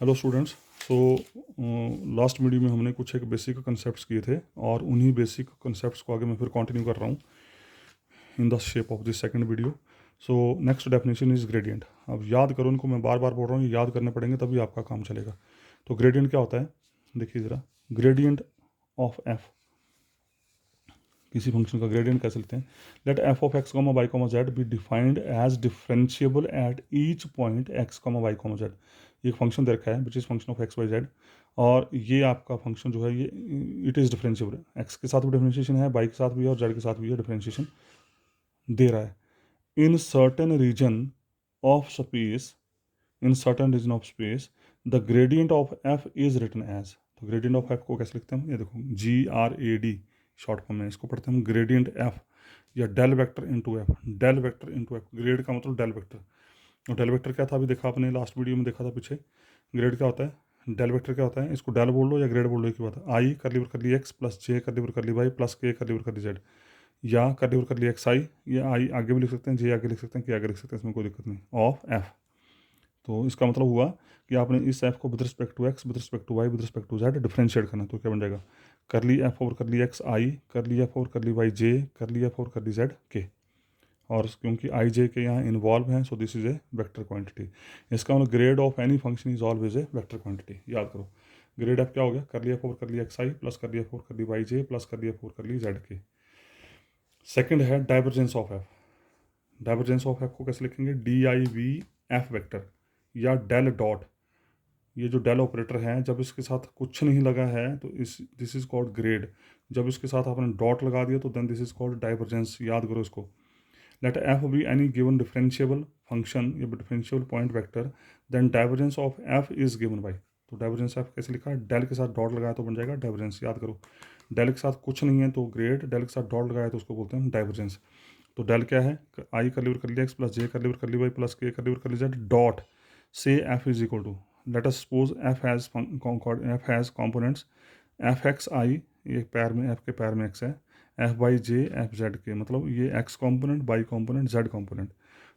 Hello students. So last video में हमने कुछ एक बेसिक कंसेप्ट्स किए थे और उन्हीं बेसिक कंसेप्ट्स को आगे मैं फिर कंटिन्यू कर रहा हूँ in the shape of this second video. So next definition is gradient. अब याद करो, इनको मैं बार बार बोल रहा हूँ, ये याद करने पड़ेंगे तभी आपका काम चलेगा। तो ग्रेडियंट क्या होता है, देखिए ज़रा। ग्रेडियंट ऑफ एफ, किसी फंक्शन का ग्रेडियंट कैसे लिखते हैं। Let F of x comma Y comma Z be defined as differentiable at each point X comma Y comma Z. एक फंक्शन दे रखा है which is function of x Y Z, और ये आपका फंक्शन जो है ये इट इज़ डिफरेंशिएबल। एक्स के साथ भी डिफरेंशिएशन है, वाई के साथ भी है और जेड के साथ भी है, डिफरेंशिएशन दे रहा है। In certain region of space, in certain region of space the gradient of F is written as. तो ग्रेडियंट ऑफ एफ को कैसे लिखते हैं हम, ये देखो GRAD शॉर्ट फॉर्म में इसको पढ़ते हैं हम ग्रेडियंट एफ या del vector into F. Del vector into F, grad का मतलब डेल वेक्टर। और डेल वेक्टर क्या था, अभी देखा आपने लास्ट वीडियो में देखा था पीछे। ग्रेड क्या होता है, डेल वेक्टर क्या होता है, इसको डेल बोल लो या ग्रेड बोल लो, एक ही बात है। आई करली वर करली एक्स प्लस जे करली वर करली वाई प्लस के करली वर करली जेड, या करली वर करली एक्स आई, या आई आगे भी लिख सकते हैं, जे आगे लिख सकते हैं, के आगे लिख सकते हैं, इसमें कोई दिक्कत नहीं, ऑफ एफ। तो इसका मतलब हुआ कि आपने इस एफ को with respect to X, with respect to Y, with respect to Z differentiate करना। तो क्या बन जाएगा, curly F over curly x I, curly F over curly Y J, curly F over curly Z के। और क्योंकि आई जे के यहाँ इन्वॉल्व हैं, so this is a vector quantity. इसका मतलब grad of any function is always a vector quantity. याद करो, ग्रेड एफ क्या हो गया, curly F over curly x आई plus curly F over curly Y जे plus curly F over curly Z K. Second है divergence of F. Divergence of F को कैसे लिखेंगे, DIV F vector या डेल डॉट। ये जो डेल ऑपरेटर है, जब इसके साथ कुछ नहीं लगा है तो इस दिस इज कॉल्ड ग्रेड। जब इसके साथ आपने डॉट लगा दिया तो then this is called divergence. याद करो इसको। Let F be any given differentiable function या differentiable point vector, then divergence of F is given by. तो डाइवर्जेंस एफ कैसे लिखा है, डेल के साथ डॉट लगाया तो बन जाएगा डाइवर्जेंस। याद करो, डेल के साथ कुछ नहीं है तो ग्रेड, डेल के साथ डॉट लगाया तो उसको बोलते हैं डाइवर्जेंस। तो डेल क्या है, आई करली वर करली एक्स प्लस जे करली वर करली वाई प्लस के curly over curly Z dot से F is equal to, let us suppose F has components F X I, ये पैर में एफ के पैर में एक्स है, F by J F Z K, मतलब ये X component by component Z component.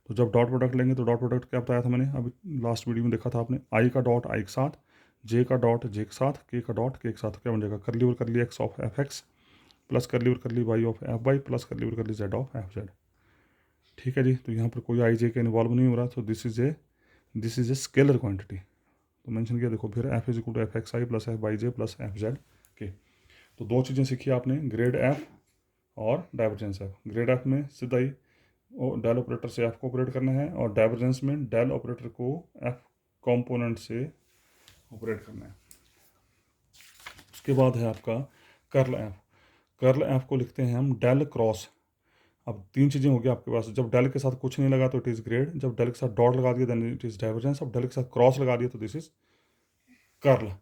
तो जब डॉट प्रोडक्ट लेंगे तो डॉट प्रोडक्ट क्या बताया था मैंने, अभी लास्ट वीडियो में देखा था आपने, आई का डॉट आई के साथ, जे का डॉट जे के साथ, के का डॉट के साथ, क्या बन जाएगा, curly over curly X of F X plus curly over curly Y of F Y plus curly over curly Z of F Z. ठीक है जी। तो यहाँ पर कोई आई जे का इन्वॉल्व नहीं हो रहा, तो this is a scalar quantity. तो मेंशन किया देखो, फिर F is equal to F X I plus F Y J plus F Z K. तो दो चीज़ें सीखी आपने, ग्रेड एफ और डाइवर्जेंस एफ। ग्रेड एफ में सीधा ही डेल ऑपरेटर से एफ को ऑपरेट करना है, और डाइवर्जेंस में डेल ऑपरेटर को एफ कॉम्पोनेंट से ऑपरेट करना है। उसके बाद है आपका कर्ल एफ। कर्ल एफ को लिखते हैं हम डेल क्रॉस। अब तीन चीज़ें हो गई आपके पास, जब डेल के साथ कुछ नहीं लगा तो इट इज़ ग्रेड, जब डेल के साथ डॉट लगा दिया देन इट इज़ डाइवर्जेंस, अब डेल के साथ क्रॉस लगा दिया तो दिस इज कर्ल।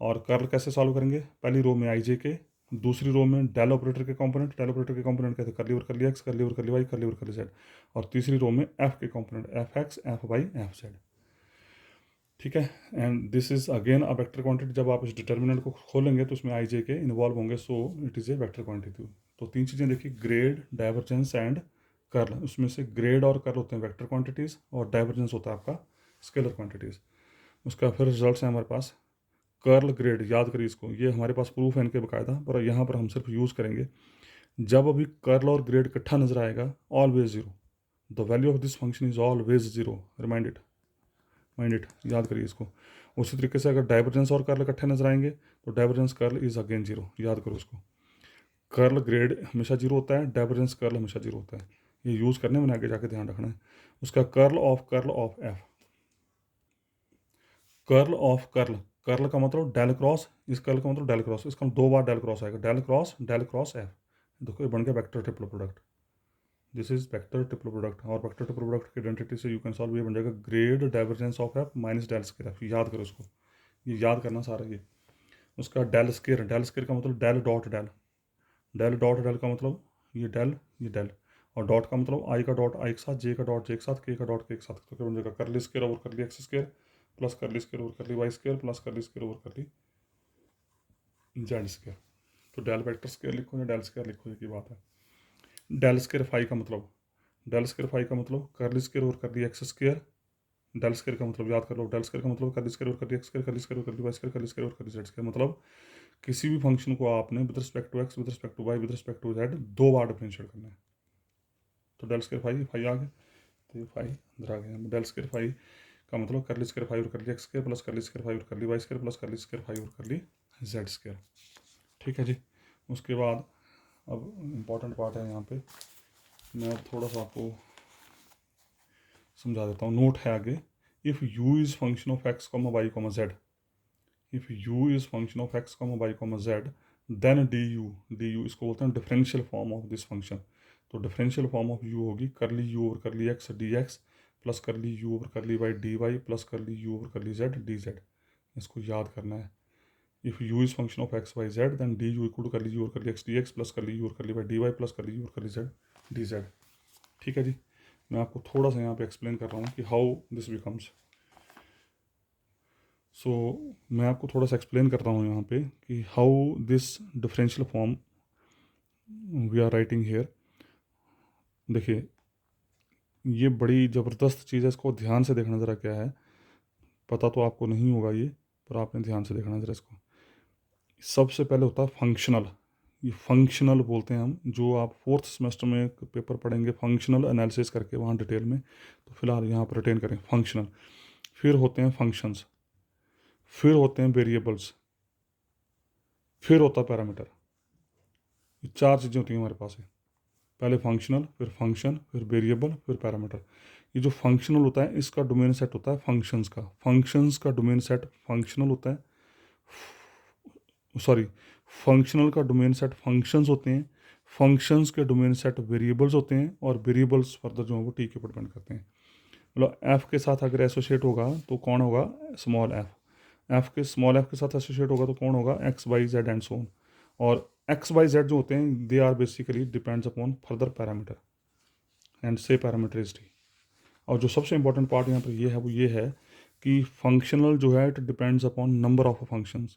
और कर्ल कैसे सॉल्व करेंगे, पहली रो में आई जे के, दूसरी रो में डेल ऑपरेटर के कंपोनेंट, डेल ऑपरेटर के कंपोनेंट कहते हैं करली वर करली एक्स, करली वर करली वाई, करली वर करली जेड, और तीसरी रो में एफ के component F X F Y F Z. ठीक है, and this is again a vector quantity. जब आप इस डिटर्मिनेंट को खोलेंगे तो उसमें आई जे के इन्वॉल्व होंगे, so it is a vector quantity. तो तीन चीज़ें देखिए, ग्रेड, डाइवर्जेंस एंड कर्ल। उसमें से ग्रेड और कर्ल होते हैं वेक्टर क्वांटिटीज़, और डाइवर्जेंस होता है आपका स्केलर क्वांटिटीज़। उसका फिर रिजल्ट है हमारे पास कर्ल ग्रेड। याद करिए इसको, ये हमारे पास प्रूफ है इनके बकायदा, पर यहाँ पर हम सिर्फ यूज़ करेंगे। जब अभी कर्ल और ग्रेड इकट्ठा नजर आएगा, always zero, the value of this function is always zero, remind it, याद करिए इसको। उसी तरीके से अगर डाइवर्जेंस और कर्ल इकट्ठे नजर आएंगे तो divergence curl is again zero, याद करो इसको। कर्ल ग्रेड हमेशा जीरो होता है, डाइवर्जेंस कर्ल हमेशा जीरो होता है, ये यूज़ करने में आगे जाके ध्यान रखना है। उसका curl of F, curl of curl, curl का मतलब डेल क्रॉस, इस कर्ल का मतलब डेल क्रॉस, इसका दो बार डेल क्रॉस आएगा, डेल क्रॉस एफ। देखो ये बन गया vector triple product, this is vector triple product. और वेक्टर ट्रिपल प्रोडक्ट की आइडेंटिटी से यू कैन सॉल्व, ये बन जाएगा grad divergence of f minus del square f. याद करो इसको, ये याद करना सारा ये। उसका डेल स्केयर का मतलब del dot del, del dot del का मतलब ये डेल, और डॉट का मतलब आई का डॉट आई के साथ, जे का डॉट जे के साथ, के का डॉट के साथ। तो क्या बन जाएगा, curly square over curly x square plus curly square over curly y square plus curly square over curly z square. तो डेल वेक्टर स्केयर लिखो या डेल स्केयर लिखो, एक ही बात है। डेल स्केयर फाई का मतलब, curly square over curly x square del square का मतलब याद कर लो, डेल स्क्वायर का मतलब कर्ली स्क्वायर और curly X square, curly square और curly Y square, curly square और कर्ली जेड स्क्वायर। मतलब किसी भी फंक्शन को आपने with respect to X, with respect to Y, with respect to Z 2 बार डिफरेंशिएट करना है। तो डेल स्क्वायर फाई, फाई आ गया, तो ये फाई अंदर आ गया। डेल स्क्वायर फाई का मतलब कर्ली स्क्वायर फाई और curly X square plus curly square phi और curly Y square plus curly square phi और कर्ली जेड स्क्वायर। ठीक है जी। उसके बाद अब इम्पॉर्टेंट पार्ट है यहाँ पे, मैं थोड़ा सा आपको समझा देता हूँ। नोट है आगे, if u is function of x comma Y comma z, if u is function of x comma Y comma z, then D u इसको बोलते हैं differential form of this function. तो डिफरेंशियल फॉर्म ऑफ यू होगी curly you over curly x D x plus curly you over curly Y D Y plus curly you over curly Z D z. इसको याद करना है। If u is function of x Y Z then D you equal to curly you over curly x D x plus curly you over curly Y D Y plus curly you over curly Z D Z. ठीक है जी। मैं आपको थोड़ा सा यहाँ पे explain कर रहा हूँ कि हाउ दिस बिकम्स। सो मैं आपको थोड़ा सा एक्सप्लेन कर रहा हूँ यहाँ पे कि how this differential form we are writing here. देखिए ये बड़ी ज़बरदस्त चीज़ है, इसको ध्यान से देखना ज़रा क्या है। पता तो आपको नहीं होगा ये, पर आपने ध्यान से देखना ज़रा इसको। सबसे पहले होता है फंक्शनल, ये फंक्शनल बोलते हैं हम, जो आप 4th सेमेस्टर में पेपर पढ़ेंगे फंक्शनल एनालिसिस करके वहाँ डिटेल में, तो फिलहाल यहाँ पर रिटेन करें फंक्शनल। फिर होते हैं फंक्शंस, फिर होते हैं वेरिएबल्स, फिर होता है पैरामीटर। ये 4 चीज़ें होती हैं हमारे पास है। पहले फंक्शनल, फिर फंक्शन, फिर वेरिएबल, फिर पैरामीटर। ये जो फंक्शनल होता है इसका डोमेन सेट होता है फंक्शंस का, फंक्शंस का डोमेन सेट फंक्शनल होता है, सॉरी फंक्शनल का डोमेन सेट फंक्शंस होते हैं, फंक्शंस के डोमेन सेट वेरिएबल्स होते हैं, और वेरिएबल्स फर्दर जो है वो टी के ऊपर डिपेंड करते हैं। मतलब एफ के साथ अगर एसोसिएट होगा तो कौन होगा, स्मॉल एफ। स्मॉल एफ के साथ एसोसिएट होगा तो कौन होगा, x Y z and so on. और एक्स वाई जेड जो होते हैं they are basically depends upon further parameter and say parameter is t. और जो सबसे इंपॉर्टेंट पार्ट यहाँ पर ये है वो ये है कि फंक्शनल जो है it depends upon number of functions,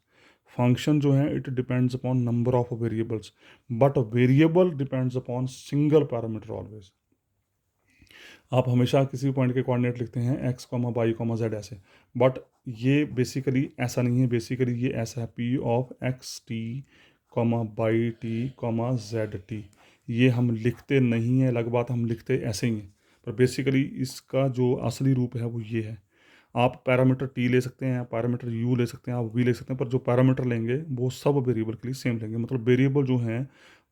function जो है it depends upon number of variables, but variable depends upon single parameter always. आप हमेशा किसी पॉइंट के कोऑर्डिनेट लिखते हैं x comma Y comma z ऐसे, बट ये बेसिकली ऐसा नहीं है। बेसिकली ये ऐसा है p of x t comma y t comma z t. ये हम लिखते नहीं हैं, अलग बात, हम लिखते ऐसे ही हैं, पर बेसिकली इसका जो असली रूप है वो ये है। आप पैरामीटर टी ले सकते हैं, पैरामीटर यू ले सकते हैं, आप वी ले सकते हैं, पर जो पैरामीटर लेंगे वो सब वेरिएबल के लिए सेम लेंगे। मतलब वेरिएबल जो हैं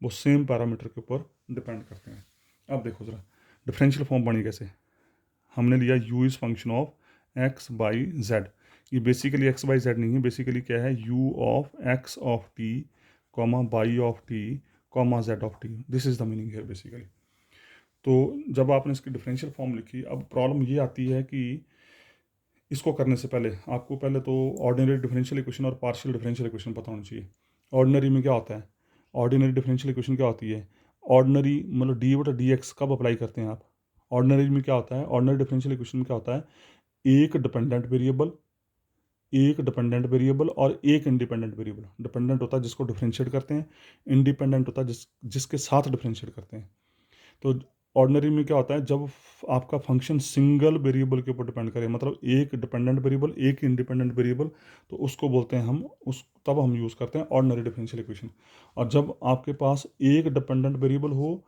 वो सेम पैरामीटर के ऊपर डिपेंड करते हैं। अब देखो ज़रा डिफरेंशियल फॉर्म बनी कैसे। हमने लिया u is function of x by Z. ये बेसिकली एक्स बाई जेड नहीं है, बेसिकली क्या है, u of x of T comma by of T comma Z of T. This is the meaning है बेसिकली। तो जब आपने इसकी डिफरेंशियल फॉर्म लिखी, अब प्रॉब्लम ये आती है कि इसको करने से पहले आपको पहले तो ऑर्डिनरी डिफरेंशियल इक्वेशन और पार्शियल डिफरेंशियल इक्वेशन पता होना चाहिए। ऑर्डिनरी में क्या होता है, ऑर्डिनरी डिफरेंशियल इक्वेशन क्या होती है, ऑर्डिनरी मतलब डी बटा डी एक्स कब अप्लाई करते हैं आप। ऑर्डिनरी में क्या होता है, ऑर्डिनरी डिफरेंशियल इक्वेशन में क्या होता है, एक डिपेंडेंट वेरिएबल, एक डिपेंडेंट वेरिएबल और एक इंडिपेंडेंट वेरिएबल। डिपेंडेंट होता है जिसको डिफरेंशिएट करते हैं, इंडिपेंडेंट होता है जिसके साथ डिफरेंशिएट करते हैं। तो ऑर्डिनरी में क्या होता है, जब आपका फंक्शन सिंगल वेरिएबल के ऊपर डिपेंड करे, मतलब एक डिपेंडेंट वेरिएबल एक इंडिपेंडेंट वेरिएबल, तो उसको बोलते हैं हम तब हम यूज़ करते हैं ऑर्डिनरी डिफरेंशियल इक्वेशन। और जब आपके पास एक डिपेंडेंट वेरिएबल हो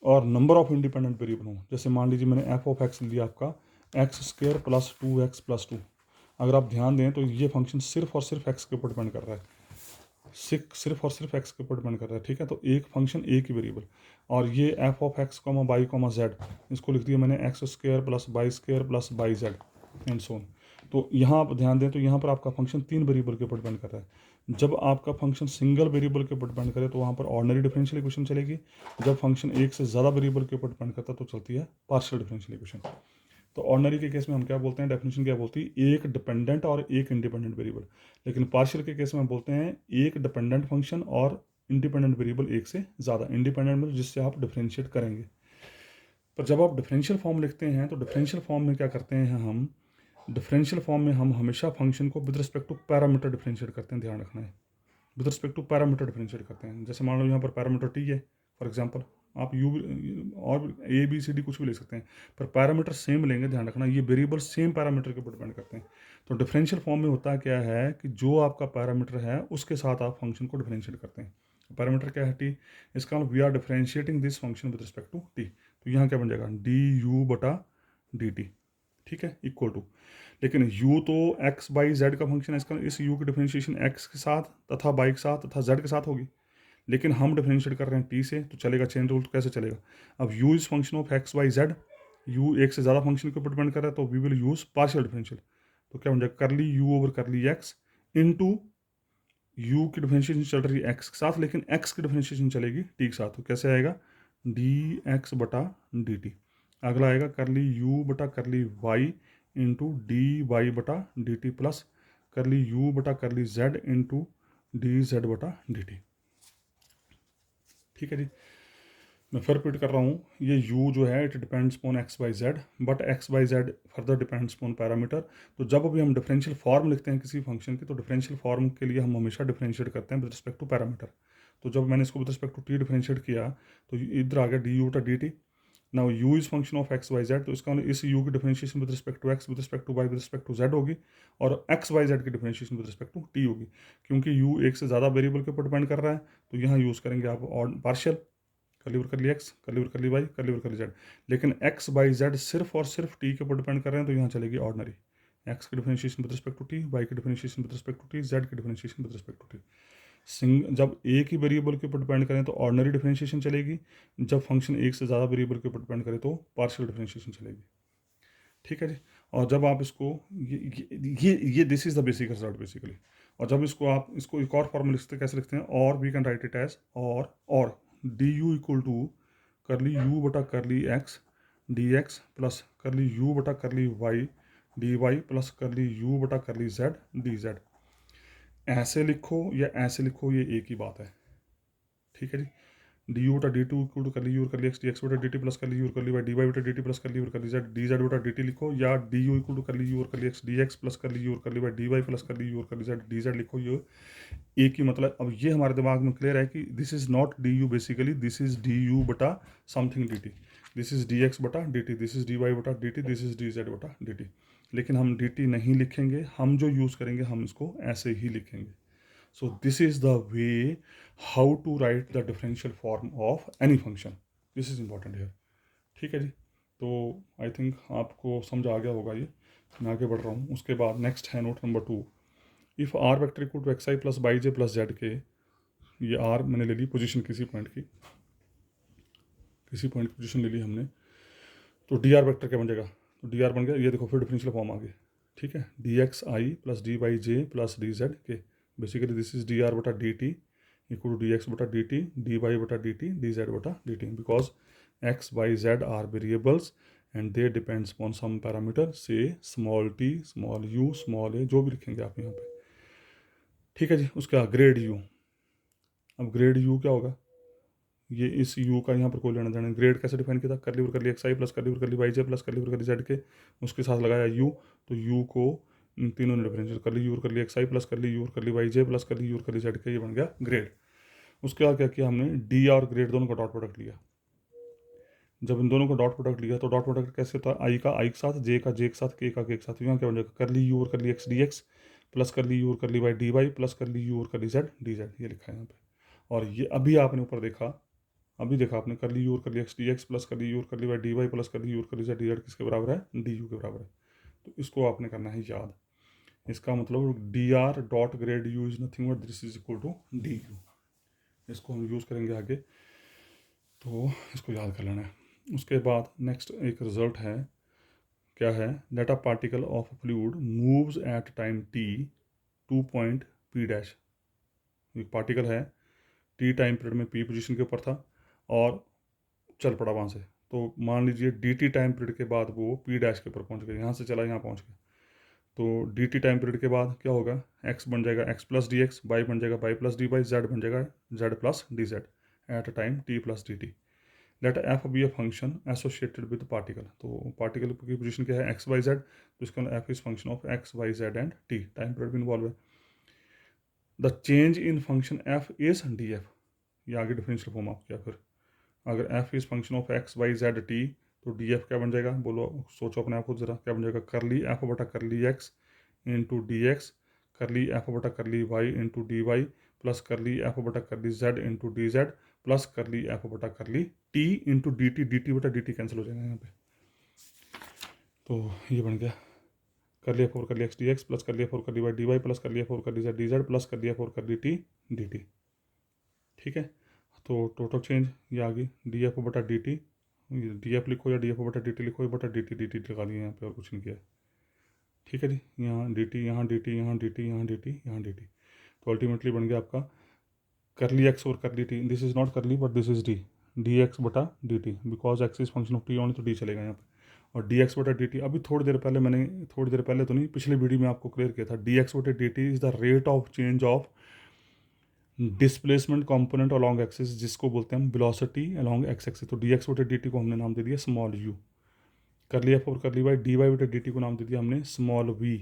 और नंबर ऑफ इंडिपेंडेंट वेरिएबल हो, जैसे मान लीजिए मैंने एफ ऑफ एक्स लिया आपका x square plus 2x plus 2। अगर आप ध्यान दें तो ये फंक्शन सिर्फ और सिर्फ एक्स के ऊपर डिपेंड कर रहा है, सिर्फ और सिर्फ एक्स के ऊपर डिपेंड कर रहा है। ठीक है, तो एक फंक्शन एक ही वेरिएबल। और ये F of x comma by comma Z, इसको लिख दिया मैंने x square plus by square plus by Z and so on. तो यहाँ आप ध्यान दें तो यहाँ पर आपका फंक्शन 3 वेरिएबल के ऊपर डिपेंड कर रहा है। जब आपका फंक्शन सिंगल वेरिएबल के ऊपर डिपेंड करे तो वहाँ पर ऑर्डिनरी डिफरेंशियल इक्वेशन चलेगी। जब फंक्शन एक से ज़्यादा वेरिएबल के ऊपर डिपेंड करता है तो चलती है पार्शियल डिफरेंशियल इक्वेशन। तो ऑर्डिनरी के केस में हम क्या बोलते हैं, डेफिनेशन क्या बोलती है, एक डिपेंडेंट और एक इंडिपेंडेंट वेरिएबल। लेकिन पार्शियल के केस में हम बोलते हैं एक डिपेंडेंट फंक्शन और इंडिपेंडेंट वेरिएबल एक से ज़्यादा। इंडिपेंडेंट में जिससे आप डिफरेंशिएट करेंगे। पर जब आप डिफरेंशियल फॉर्म लिखते हैं तो डिफरेंशियल फॉर्म में क्या करते हैं हम, डिफरेंशियल फॉर्म में हम हमेशा फंक्शन को with respect to parameter differentiate करते हैं। ध्यान रखना है, with respect to parameter differentiate करते हैं। जैसे मान लो यहाँ पर पैरामीटर टी है फॉर एग्जांपल, आप यू और ए बी सी डी कुछ भी ले सकते हैं, पर पैरामीटर सेम लेंगे, ध्यान रखना ये वेरिएबल सेम पैरामीटर के ऊपर डिपेंड करते हैं। तो डिफरेंशियल फॉर्म में होता क्या है कि जो आपका पैरामीटर है उसके साथ आप फंक्शन को डिफरेंशिएट करते हैं। पैरामीटर क्या है? टी। इसका मतलब we are differentiating this function with respect to t. तो यहाँ क्या बन जाएगा? डी यू बटा डी टी, ठीक है, इक्वल टू, लेकिन u तो x बाई z का फंक्शन है, इसका इस u की डिफरेंशिएशन x के साथ तथा y के साथ तथा z के साथ होगी, लेकिन हम डिफरेंशिएट कर रहे हैं t से, तो चलेगा चेन रूल, कैसे चलेगा? अब u is function of x y z, u एक से ज़्यादा फंक्शन के ऊपर डिपेंड कर रहा है, तो we will use partial differential. तो क्या बन जाएगा? Curly u over curly x into u की डिफरेंशिएशन चल रही है x के साथ, लेकिन x की डिफरेंशिएशन चलेगी t के साथ, तो कैसे आएगा? dx बटा dt। अगला आएगा करली u बटा करली y इंटू डी वाई बटा डी टी प्लस करली u बटा करली z इंटू डी जेड बटा डी टी। ठीक है जी, मैं फिर रिपीट कर रहा हूँ, ये u जो है it depends upon x by Z, but x by Z further depends upon parameter. तो जब अभी हम डिफरेंशियल फॉर्म लिखते हैं किसी फंक्शन की, तो डिफरेंशियल फॉर्म के लिए हम हमेशा डिफरेंशिएट करते हैं विद रिस्पेक्ट टू पैरामीटर। तो जब मैंने इसको with respect to t differentiate किया, तो इधर आ गया डी यू बटा D t. Now u is function of x y z, तो इसका इस u की differentiation with respect to x, with respect to y, with respect to z होगी, और x वाई जेड की differentiation with respect to t होगी। क्योंकि u एक से ज़्यादा वेरिएबल के ऊपर डिपेंड कर रहा है, तो यहाँ यूज़ करेंगे आप और पार्शियल, करली ओवर करली x, करली ओवर करली y, करली ओवर करली z। लेकिन x बाई जेड सिर्फ और सिर्फ t के ऊपर डिपेंड कर रहे हैं, तो यहाँ चलेगी ऑर्डनरी, x की differentiation with respect to t, y की differentiation with respect to t, z की differentiation with respect to t। जब एक ही वेरिएबल के ऊपर डिपेंड करें तो ऑर्डिनरी डिफरेंशिएशन चलेगी, जब फंक्शन एक से ज़्यादा वेरिएबल के ऊपर डिपेंड करे तो पार्शियल डिफरेंशिएशन चलेगी। ठीक है जी, और जब आप इसको ये this is the basic result basically. और जब इसको आप इसको एक और फॉर्मूला लिखते हैं, कैसे लिखते हैं? और we can write it as और d you equal to curly u बटा curly x D x plus curly u बटा curly Y D Y plus curly u बटा करली जेड डी जेड। ऐसे लिखो या ऐसे लिखो, ये एक ही बात है। ठीक है जी, डी यू बटा d t equal to curly u और करली एक्स डी एक्स बटा D t plus curly u और करली वाई डी वाई बटा D t plus curly u और करली जेड डी जेड बटा डी टी लिखो, या d you equal to curly u और curly x D x plus curly u और curly Y D Y plus curly u और curly Z D Z लिखो। ये एक ही मतलब। अब ये हमारे दिमाग में क्लियर है कि this is not D U, basically this is D you बटा something D T, this is D x बटा D T, this is D Y बटा D T, this is D Z बटा डी टी। लेकिन हम D T नहीं लिखेंगे, हम जो यूज़ करेंगे हम इसको ऐसे ही लिखेंगे। So this is the way how to write the differential form of any function. This is important here. ठीक है जी, तो आई थिंक आपको समझ आ गया होगा ये। मैं आगे बढ़ रहा हूँ। उसके बाद नेक्स्ट है note number 2। If r vector equal to x I plus y j plus z k, ये आर मैंने ले ली पोजीशन किसी पॉइंट की, किसी पॉइंट की पोजीशन ले ली हमने, तो डी आर वैक्टर क्या बन जाएगा? तो डी आर बन गया, ये देखो फिर डिफरेंशियल फॉर्म आ गई। ठीक है, D X I plus D Y J plus D Z K, basically this is D R बटा D T equal to D x बटा डी टी डी वाई बटा डी टी डी जेड बटा D T, because X Y Z are variables and they depends upon some parameter, say small T small U small A, जो भी लिखेंगे आप यहाँ पे। ठीक है जी, उसका ग्रेड यू। अब ग्रेड यू क्या होगा? ये इस यू का यहाँ पर कोई लेना देना। ग्रेड कैसे डिफाइन किया था? करली ओवर करली एक्स आई plus curly over curly Y जे plus curly over curly Z K, उसके साथ लगाया यू, तो यू को इन तीनों ने डिफरेंशिएट करली यू और करली एक्स आई प्लस करली यू और करली वाई जे प्लस करली यू और करली जेड के, ये बन गया ग्रेड। उसके बाद क्या किया हमने? डी और ग्रेड दोनों का डॉट प्रोडक्ट लिया। जब इन दोनों का डॉट प्रोडक्ट लिया तो डॉट प्रोडक्ट कैसे होता है? आई का आई के साथ, जे का जे के साथ, के का के साथ। यहाँ क्या बन जाएगा? करली यू और curly x D x plus curly u और curly Y D Y plus curly u और करली जेड डी जेड, ये लिखा है यहाँ पे। और ये अभी आपने ऊपर देखा, अभी देखा आपने, करली यू और curly x D x plus curly u और curly Y D Y plus curly u और करली जेड डी जेड किसके बराबर है? डी यू के बराबर है। तो इसको आपने करना है याद। इसका मतलब d r dot grad u is nothing but this is equal to d u. इसको हम यूज़ करेंगे आगे, तो इसको याद कर लेना है। उसके बाद नेक्स्ट एक रिजल्ट है, क्या है? Let a particle of fluid moves at time t to point p dash. एक पार्टिकल है, टी टाइम पीरियड में पी पोजीशन के ऊपर था और चल पड़ा वहाँ से। तो मान लीजिए डी टी टाइम पीरियड के बाद वो पी डैश के ऊपर पहुँच गया, यहाँ से चला यहाँ पहुँच गया। तो डी टी टाइम पीरियड के बाद क्या होगा? एक्स बन जाएगा x plus d x, y बन जाएगा y plus D y, z बन जाएगा z plus D z at a time t plus d t. Let F be a function associated with particle. तो पार्टिकल की position क्या है? X Y z, तो इसका f is function of x Y z and t, time period भी इन्वॉल्व है। The change in function f is d F. ये आगे डिफरेंशियल फॉर्म आप किया फिर। अगर f is function of x Y z t तो डी एफ क्या बन जाएगा, बोलो सोचो अपने आप खुद ज़रा, क्या बन जाएगा, करली एफ बटा curly X into D X, curly F बटा curly Y into D Y, plus curly F बटा curly Z into D Z, plus curly F बटा curly T into D T बटा डी टी कैंसिल हो जाएगा यहाँ पे। तो ये बन गया curly F over curly x D x, plus curly F over curly Y D Y, plus curly F over curly Z D Z, plus curly F over करली टी डी टी। ठीक है, तो टोटल चेंज ये आ गई D F बटा D T, D F लिखो या D F बटा डी टी लिखो, बटा डी टी लगा दिया यहाँ पे और कुछ नहीं किया। ठीक है जी, यहाँ डी टी, यहाँ डी टी, यहाँ डी टी, यहाँ डी टी, यहाँ डी टी, तो अल्टीमेटली बन गया आपका करली एक्स और curly T, this is not curly but this is D x बटा D T, because X is function of T only, तो डी चलेगा यहाँ पे, और डी एक्स बटा डी टी अभी थोड़ी देर पहले तो नहीं, पिछले वीडियो में आपको क्लियर किया था, डी एक्स बटा D t is the rate of change of displacement component along axis, जिसको बोलते हैं हम वेलोसिटी अलॉन्ग एक्स एक्सिस। तो डी एक्स बटे डी टी को हमने नाम दे दिया स्मॉल यू, करली एफ और करली वाई डी वाई बटे डी टी को नाम दे दिया हमने स्मॉल वी,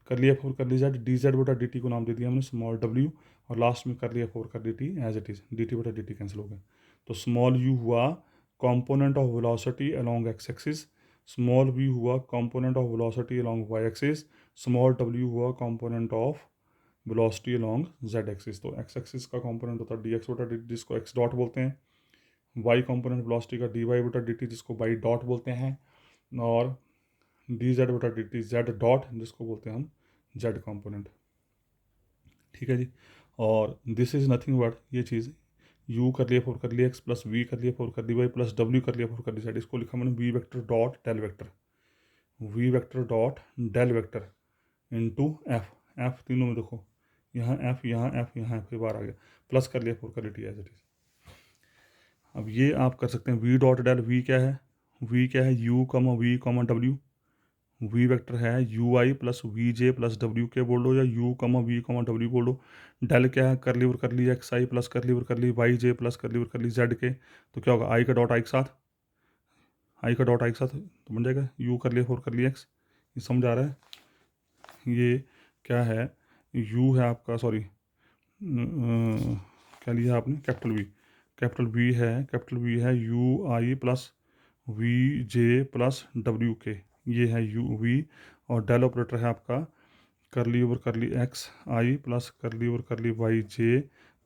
करली एफ और करली जेड डी जेड बटा डी टी को नाम दे दिया हमने स्मॉल डब्ल्यू, और लास्ट में करली एफ और curly T as it is, D T बटा डी टी कैंसिल हो गया। तो स्मॉल यू हुआ component of velocity along X axis, small V हुआ component of velocity along Y axis, small W हुआ component of velocity along Z axis. तो X axis का component होता है डी एक्स बटा डी टी, जिसको X dot बोलते हैं, वाई कंपोनेंट वेलोसिटी का डी वाई बटा डी टी, जिसको वाई डॉट बोलते हैं, और डी जेड बटा डी टी जेड डॉट, जिसको बोलते हैं हम जेड कंपोनेंट। ठीक है जी, और दिस इज नथिंग बट ये चीज़ यू कर लिया फोर कर लिया एक्स प्लस वी कर लिया फोर कर ली वाई प्लस डब्ल्यू कर लिया फोर कर ली जेड, इसको लिखा मैंने v vector dot del vector, v vector dot del vector into f, f तीनों में देखो, यहाँ एफ यहाँ एफ यहाँ एफ, बार आ गया, प्लस कर लिया फोर कर लिया टी एज इट इज। अब ये आप कर सकते हैं वी डॉट डेल, वी क्या है, वी क्या है यू कमा वी कमा डब्ल्यू, वी वेक्टर है you I plus we J plus W k बोल दो, या you comma v comma W बोल दो। डेल क्या है कर ली और कर ली एक्स आई प्लस कर ली और कर ली वाई जे प्लस कर ली और कर ली जेड के, तो क्या होगा आई का डॉट आई के साथ, आई का डॉट आई के साथ तो बन जाएगा यू कर लिया फोर कर ली एक्स। ये समझ आ रहा है, ये क्या है, यू है आपका, सॉरी क्या लिया आपने, कैपिटल वी, कैपिटल वी है you I plus we J plus W K, ये है यू वी, और डेल ऑपरेटर है आपका करली ओवर करली एक्स आई plus curly over curly Y जे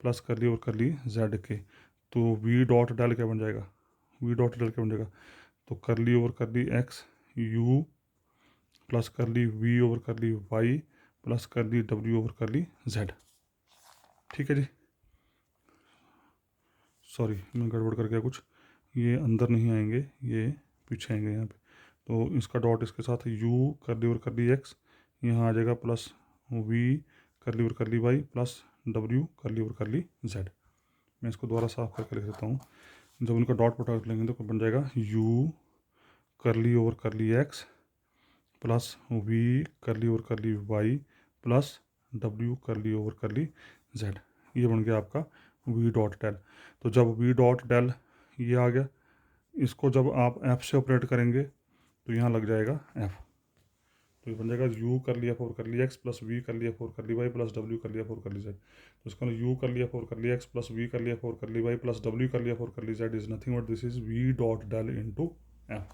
plus curly over curly Z K, तो we dot del क्या बन जाएगा, वी डॉट डेल क्या बन जाएगा, तो curly over curly x u plus curly v over curly y plus curly डब्ल्यू over curly z. ठीक है जी, सॉरी मैं गड़बड़ कर गया कुछ, ये अंदर नहीं आएंगे, ये पीछे आएंगे यहाँ पे, तो इसका डॉट इसके साथ you curly over curly x, यहाँ आ जाएगा plus v curly over curly y plus डब्ल्यू करली ओवर करली जेड। मैं इसको दोबारा साफ करके लिख देता हूँ, जब इनका डॉट पटा कर लेंगे तो बन जाएगा you curly over curly x plus v curly over curly y plus डब्ल्यू करली ओवर करली जेड, ये बन गया आपका वी डॉट डेल। तो जब वी डॉट डेल ये आ गया, इसको जब आप एफ से ऑपरेट करेंगे तो यहाँ लग जाएगा एफ, तो ये बन जाएगा यू कर लिया फोर कर लिया एक्स प्लस वी कर लिया फोर कर ली वाई प्लस डब्ल्यू कर लिया फोर कर ली जेड, तो इसका यू कर लिया फोर कर लिया एक्स प्लस वी कर लिया फोर कर ली वाई प्लस डब्ल्यू कर लिया for curly Z is nothing but this is V dot del into F,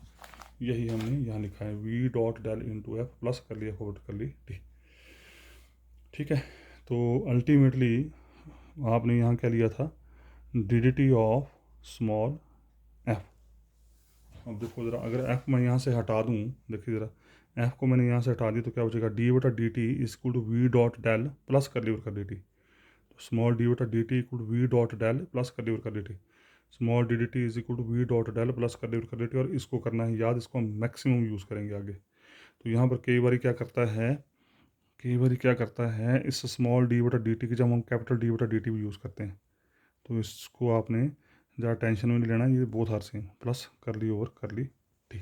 यही हमने यहाँ लिखा है V dot del into F plus curly for कर ली टी। ठीक है, तो अल्टीमेटली आपने यहाँ क्या लिया था, D d T of small F. अब देखो ज़रा, अगर एफ मैं यहाँ से हटा दूँ, देखिए ज़रा एफ को मैंने यहाँ से हटा दी तो क्या बचेगा, डी बटा D T equal to v dot del plus curly कर डी टी, तो स्मॉल डी बटा D T equal to v dot del plus curly कर d t, small d d t is equal to v dot del plus curly कर d T, और इसको करना है याद, इसको हम मैक्सिमम यूज़ करेंगे आगे। तो यहाँ पर कई बार क्या करता है, इस स्मॉल डी बटा डी टी की जब हम कैपिटल डी बटा डी टी भी यूज़ करते हैं, तो इसको आपने ज़्यादा टेंशन में नहीं लेना, ये बहुत हर सेम प्लस कर ली ओवर कर ली टी,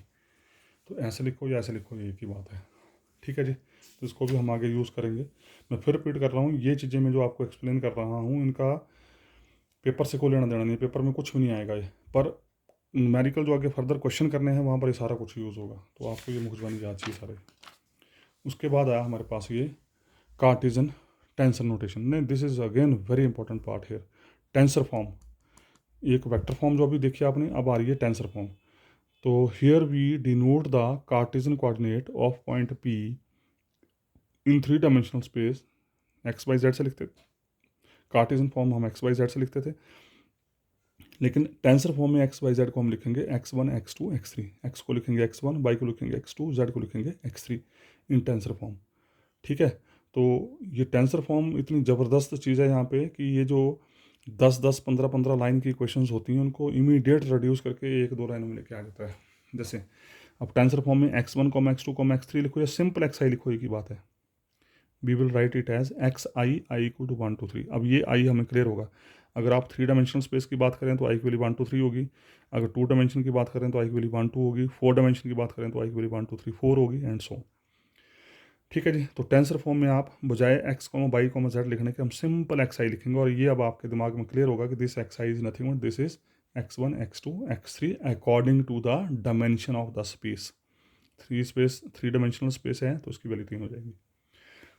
तो ऐसे लिखो या ऐसे लिखो, ये एक ही बात है। ठीक है जी, तो इसको भी हम आगे यूज़ करेंगे। मैं फिर रिपीट कर रहा हूँ, ये चीज़ें मैं जो आपको एक्सप्लेन कर रहा हूँ इनका पेपर से कोई लेना देना नहीं है, पेपर में कुछ भी नहीं आएगा ये, पर न्यूमेरिकल जो आगे फर्दर क्वेश्चन करने हैं वहाँ पर ये सारा कुछ यूज़ होगा, तो आपको ये मुखजबानी याद चाहिए सारे। उसके बाद आया हमारे पास ये कार्टेशियन टेंसर नोटेशन, नहीं this is again very important part here, tensor form. एक वेक्टर फॉर्म जो अभी देखी आपने, अब आ रही है टेंसर फॉर्म। तो here we denote the Cartesian coordinate of point p in 3 dimensional space, x Y z से लिखते थे। कार्टेशियन फॉर्म हम एक्स वाई जेड से लिखते थे, लेकिन टेंसर फॉर्म में एक्स वाई जेड को हम लिखेंगे x1 x2 x3। एक्स को लिखेंगे x1, वाई को लिखेंगे x2, जेड को लिखेंगे x3 इन टेंसर फॉर्म। ठीक है, तो ये टेंसर फॉर्म इतनी ज़बरदस्त चीज़ है यहाँ पे कि ये जो 10-10, 15-15 लाइन की क्वेश्चंस होती हैं उनको इमीडिएट रिड्यूस करके 1-2 लाइनों में लेके आ जाता है। जैसे अब टेंसर फॉर्म में x1, x2, x3 लिखो या सिंपल xi लिखो, एक ही बात है। We will write it as xi equal to 1 2 3। अब ये i हमें क्लियर होगा। अगर आप 3 डायमेंशनल स्पेस की बात करें तो i की वैल्यू 1 2 3 होगी। अगर 2 डायमेंशन की बात करें तो i की वैल्यू 1 2 होगी। 4 डायमेंशन की बात करें तो i की वैल्यू 1 2 3 4 होगी, एंड सो। ठीक है जी, तो टेंसर फॉर्म में आप बजाय x, y, z लिखने के हम सिंपल xi लिखेंगे, और ये अब आपके दिमाग में क्लियर होगा कि this xi is nothing but this is x1 x2 x3 according to the dimension of the space. 3 dimensional space है तो उसकी वैल्यू 3 हो जाएगी।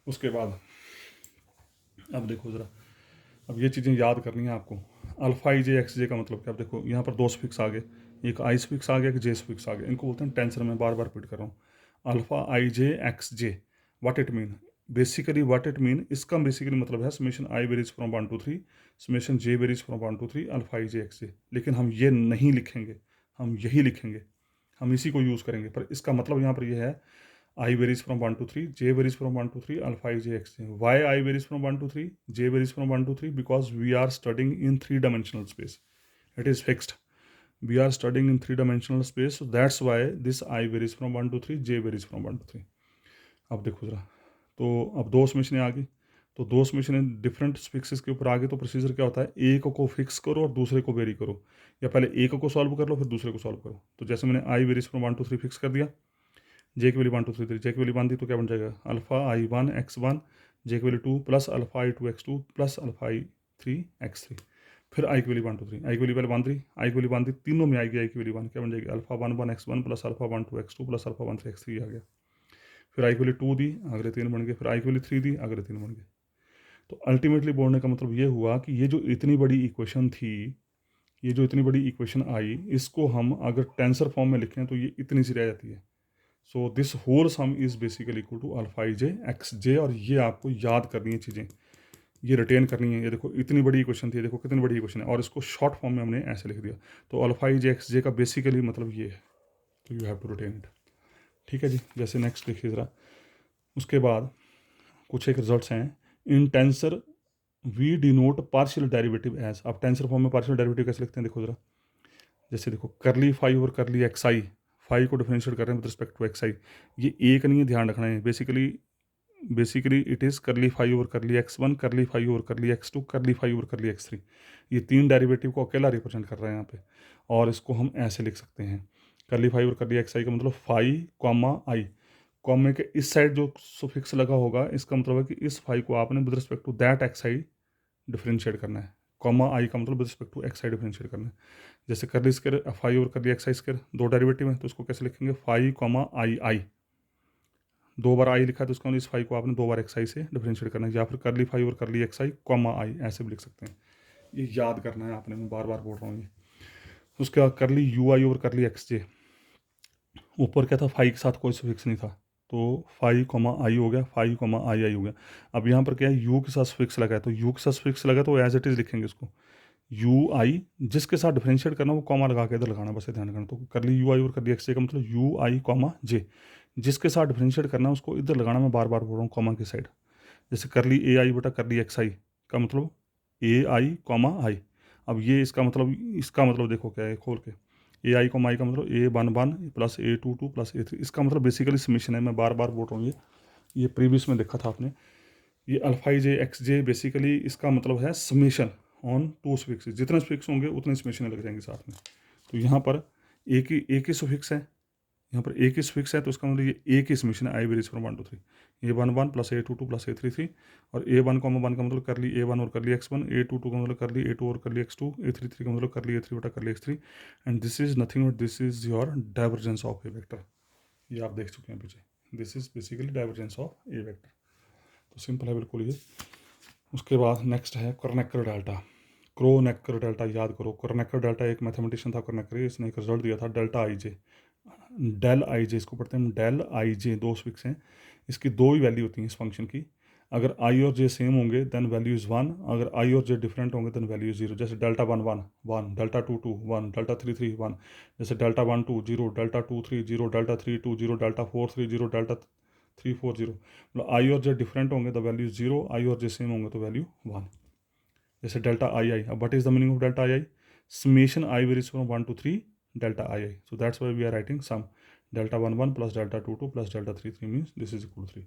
उसके बाद अब देखो ज़रा, अब ये चीज़ें याद करनी है आपको। अल्फा आई जे एक्स जे का मतलब क्या? अब देखो यहाँ पर 2 स्फिक्स आ गए, एक आई स्फिक्स आ गया, एक जे स्फिक्स आ गया। इनको बोलते हैं टेंसर में, बार बार रिपीट कर रहा हूँ। Alpha I J X J, what it mean? Basically what it mean, इसका बेसिकली मतलब है summation I varies from 1 to 3, summation J varies from 1 to 3 alpha I J X J. लेकिन हम ये नहीं लिखेंगे, हम यही लिखेंगे, हम इसी को यूज़ करेंगे। पर इसका मतलब यहाँ पर यह है I varies from 1 to 3, J varies from 1 to 3, alpha I J X J. Why I varies from 1 to 3, J varies from 1 to 3? Because we are studying in 3-dimensional space. It is fixed. We are studying in 3-dimensional space, so that's why this I varies from 1 to 3, J varies from 1 to 3. अब देखो ज़रा, तो अब 2 समेशनें आ गई, तो 2 समेशनें different fixes के ऊपर आ गए, तो प्रोसीजर क्या होता है? एक को फिक्स करो और दूसरे को वेरी करो, या पहले एक को सॉल्व कर लो फिर दूसरे को सॉल्व करो। तो जैसे मैंने आई वेरीज फ्रॉम 1 to 3 फिक्स कर दिया, जे की वैल्यू 1 2 3 3, जे की वैल्यू 1 दी तो क्या बन जाएगा? अल्फा आई 1 एक्स 1, जे की वैल्यू 2 प्लस अल्फा आई 2 एक्स 2 प्लस अल्फा आई 3 एक्स 3। फिर आई की वैल्यू 1 2 3, आई की वैल्यू पहले 1 3, आई की वैल्यू 1 दी, तीनों में आएगी आई की वैल्यू 1, क्या बन जाएगी? Alpha 1 1 x 1 plus alpha 1 2 x 2 plus alpha 1 3 x 3 आ गया। फिर आई की वैल्यू 2 दी, अगले 3 बन गए। फिर आई की वैल्यू 3 दी, अगले 3 बन गए। तो अल्टीमेटली बोलने का मतलब ये हुआ कि ये जो इतनी बड़ी इक्वेशन थी, ये जो इतनी बड़ी इक्वेशन आई, इसको हम अगर टेंसर फॉर्म में लिखें तो ये इतनी सी रह जाती है। So this whole sum is basically equal to alpha I J X J. और ये आपको याद करनी है चीज़ें, ये रिटेन करनी है। ये देखो इतनी बड़ी इक्वेशन थी, देखो कितनी बड़ी इक्वेशन है, और इसको शॉर्ट फॉर्म में हमने ऐसे लिख दिया। तो अल्फा आई जे एक्स जे का बेसिकली मतलब ये है, तो you have to written it. ठीक है जी, जैसे नेक्स्ट देखिए ज़रा। उसके बाद कुछ एक रिजल्ट्स हैं। In tensor we denote partial derivative as. अब टेंसर फॉर्म में पार्शियल डेरिवेटिव कैसे लिखते हैं देखो ज़रा। जैसे देखो करली फाइव और करली एक्स आई, फाइव को डिफरेंशिएट कर रहे हैं with respect to x I. ये एक नहीं है, ध्यान रखना है। बेसिकली इट इज़ करली फाइव ओवर करली एक्स 1, करली फाइव ओवर करली एक्स 2, करली फाइव ओवर करली एक्स 3। ये 3 डेरिवेटिव को अकेला रिप्रेजेंट कर रहे हैं यहाँ पे, और इसको हम ऐसे लिख सकते हैं। करली फाइव और करली एक्स आई का मतलब फाइव कॉमा आई, कॉमे के इस साइड जो सुफिक्स लगा होगा, इसका मतलब है कि इस फाइव को आपने with respect to that x i differentiate करना है। कॉमा आई का मतलब with respect to x i differentiate करना है। जैसे करली स्क्वायर फाइव और करली एक्स आई स्क्वायर, 2 डेरिवेटिव है, तो उसको कैसे लिखेंगे? फाइव कॉमा आई आई, 2 बार आई लिखा है तो उसका इस फाइव को आपने 2 बार एक्स आई से डिफरेंशिएट करना है। या फिर करली फाइव और करली एक्स आई कॉमा आई, ऐसे भी लिख सकते हैं। ये याद करना है आपने, मैं बार बार बोल रहा हूँ ये। उसके बाद करली यू आई और करली एक्स जे, ऊपर क्या था? फाइव के साथ कोई फिक्स नहीं था, तो फाइव कॉमा आई हो गया, फाइव कॉमा आई आई हो गया। अब यहाँ पर क्या है? यू के साथ फिक्स लगा है, तो यू के साथ फिक्स लगा तो एज इट इज़ लिखेंगे इसको। यू आई जिसके साथ डिफरेंशिएट करना वो कॉमा लगा के इधर लगाना, बस ध्यान रखना। तो करली यू आई और करली एक्स जे का मतलब यू आई कॉमा जे, जिसके साथ डिफरेंशिएट करना है उसको इधर लगाना। मैं बार बार बोल रहा हूँ कॉमा की साइड। जैसे करली ए आई बटा करली एक्स आई का मतलब ए आई कॉमा आई। अब ये इसका मतलब देखो क्या है, खोल के। ए आई कॉमा आई का मतलब ए 1 1 प्लस ए 2 2 प्लस ए 3। इसका मतलब बेसिकली समेशन है। मैं बार बार बोल रहा हूँ ये प्रीवियस में देखा था आपने। ये अल्फा जे एक्स जे बेसिकली इसका मतलब है समेशन ऑन 2 सुफिक्स। जितने सुफिक्स होंगे उतने समेशन लग जाएंगे साथ में। तो यहाँ पर एक ही सुफिक्स है, यहाँ पर एक ही सुफिक्स है, तो इसका मतलब ये एक ही समेशन है I varies from 1 to 3। A 1 1 plus A 2 2 plus A 3 3, और ए 1 कॉमा 1 का मतलब कर ली ए 1 और कर ली एक्स 1, ए 2 2 का मतलब कर ली ए 2 और कर ली एक्स 2, ए 3 3 का मतलब कर ली ए 3 बटा curly X 3। And this is nothing but this is your divergence of a vector. ये आप देख चुके हैं पीछे, this is basically divergence of a vector. तो सिंपल है बिल्कुल ये। उसके बाद नेक्स्ट है कर्नेक्टर डेल्टा। क्रोनेकर डेल्टा याद करो, क्रोनेकर डेल्टा एक मैथमेटिशियन था क्रोनेकर, इसने एक रिजल्ट दिया था delta I J, del I जे इसको पढ़ते हैं हम, डेल आई जे, दो फिक्स हैं, इसकी दो ही वैल्यू होती हैं इस फंक्शन की। अगर आई और जे सेम होंगे देन वैल्यू इज़ वन, अगर आई और जे डिफरेंट होंगे देन वैल्यू इज़ जीरो। जैसे delta one one one, delta two two one, delta three three one, जैसे delta one two zero, delta two three zero, delta three two zero, delta four three zero, delta three four zero. मतलब I और J different होंगे तो value zero, आई और J same होंगे तो value one. जैसे delta i i, अब what is the meaning of delta i i? Summation I varies from one to three delta i i, so that's why we are writing sum delta one one plus delta two two plus delta three three means this is equal three.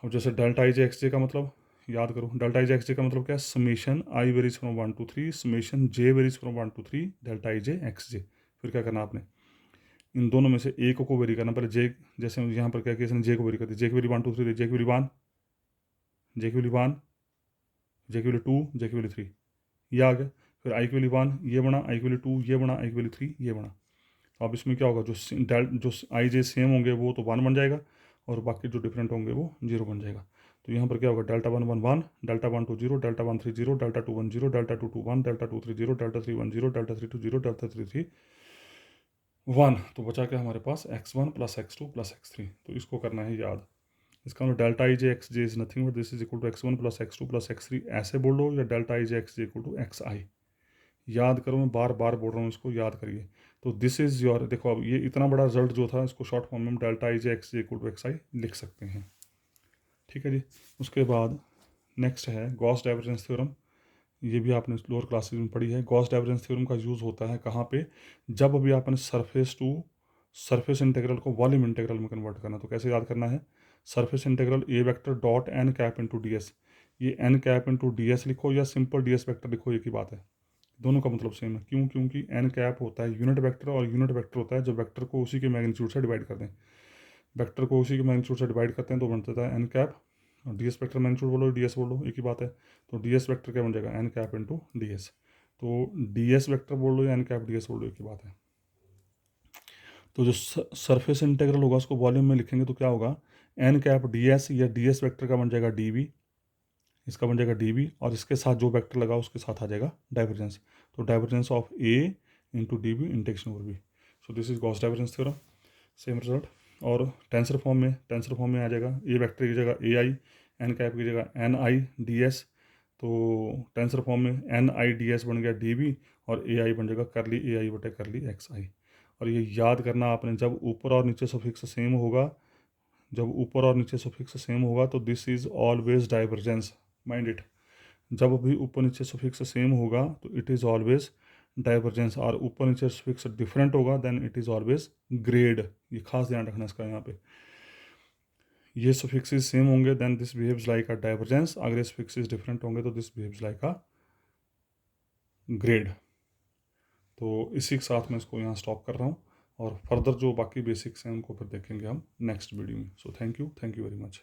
अब जैसे delta I J X जे का मतलब याद करो, delta I J X जे का मतलब क्या है? Summation I varies from one to three summation J varies from one to three delta I J X J. फिर क्या करना आपने, इन दोनों में से एक को वेरी करना। पहले जे, जैसे यहाँ पर क्या किया इसने, जे को वेरी कर दिया, जे की वैल्यू वन टू थ्री दी, जे की वैल्यू वन, जे की वैल्यू वन, जे की वैल्यू टू, जे की वैल्यू थ्री, ये आ गया। फिर आई की वैल्यू वन ये बना, आई की वैल्यू टू ये बना, आई की वैल्यू थ्री ये बना। तो अब इसमें क्या होगा, जो आई जे सेम होंगे वो तो वन बन जाएगा और बाकी जो डिफरेंट होंगे वो जीरो बन जाएगा। तो यहाँ पर क्या होगा, delta one one one, delta one two zero, delta one three zero, delta two one zero, delta two two one, delta two three zero, delta three one zero, delta three two zero, delta three three one. तो बचा क्या हमारे पास, X one plus X two plus X three. तो इसको करना है याद। इसका मतलब delta I J X J is nothing but this is equal to X one plus X two plus X three, ऐसे बोल लो, या delta I J X J equal to x I. याद करो, मैं बार बार बोल रहा हूँ, इसको याद करिए। तो दिस इज़ योर, देखो अब ये इतना बड़ा रिजल्ट जो था इसको शॉर्ट फॉर्म में हम delta I J X J equal to x I लिख सकते हैं। ठीक है जी। उसके बाद नेक्स्ट है गॉस डाइवर्जेंस थ्योरम। ये भी आपने लोअर क्लासेज में पढ़ी है। गॉस डाइवर्जेंस थ्योरम का यूज़ होता है कहाँ पे, जब अभी आपने सरफेस टू सरफेस इंटीग्रल को वॉल्यूम इंटीग्रल में कन्वर्ट करना। तो कैसे याद करना है, surface integral A vector dot N cap into D S, ये N cap into D S लिखो या सिंपल डी एस वैक्टर लिखो, एक ही बात है, दोनों का मतलब सेम है। क्यों? क्योंकि एन कैप होता है यूनिट वेक्टर और यूनिट वेक्टर होता है जब वेक्टर को उसी के मैग्नीट्यूड से डिवाइड कर दें। वेक्टर को उसी के मैग्नीट्यूड से डिवाइड करते हैं तो बन जाता है एन कैप, और डी एस वैक्टर मैग्नीट्यूड बोलो डी एस बोलो एक ही बात है। तो डी एस वैक्टर क्या बन जाएगा, n cap into D s. तो डी एस वैक्टर बोल लो या एन कैप डी एस बोल लो एक ही बात है। तो जो सरफेस इंटीग्रल होगा उसको वॉल्यूम में लिखेंगे तो क्या होगा, एन कैप डी एस या डी एस वैक्टर का बन जाएगा डी वी, इसका बन जाएगा डी वी, और इसके साथ जो वेक्टर लगा उसके साथ आ जाएगा डाइवर्जेंस। तो divergence of A into D V integration over V. So this is Gauss divergence theorem, same result. और टेंसर फॉर्म में आ जाएगा, ए वेक्टर की जगह ए आई, एन कैप की जगह एन आई डी एस। तो टेंसर फॉर्म में एन आई डी एस बन गया डी वी, और ए आई बन जाएगा करली ए आई बटे करली एक्स आई। और ये याद करना आपने, जब ऊपर और नीचे सफिक्स सेम होगा, जब ऊपर और नीचे सफिक्स सेम होगा तो this is always divergence, mind it. जब भी ऊपर नीचे सफिक्स सेम होगा तो इट इज़ ऑलवेज डाइवर्जेंस, और ऊपर नीचे सफिक्स डिफरेंट होगा then it is always grad. ये खास ध्यान रखना इसका, यहाँ पे ये सफिक्सेस सेम होंगे then this behaves like a divergence, अगर ये सफिक्सेस डिफरेंट होंगे तो this behaves like a grad. तो इसी के साथ मैं इसको यहाँ स्टॉप कर रहा हूँ, और फर्दर जो बाकी बेसिक्स हैं उनको फिर देखेंगे हम नेक्स्ट वीडियो में। So thank you very much.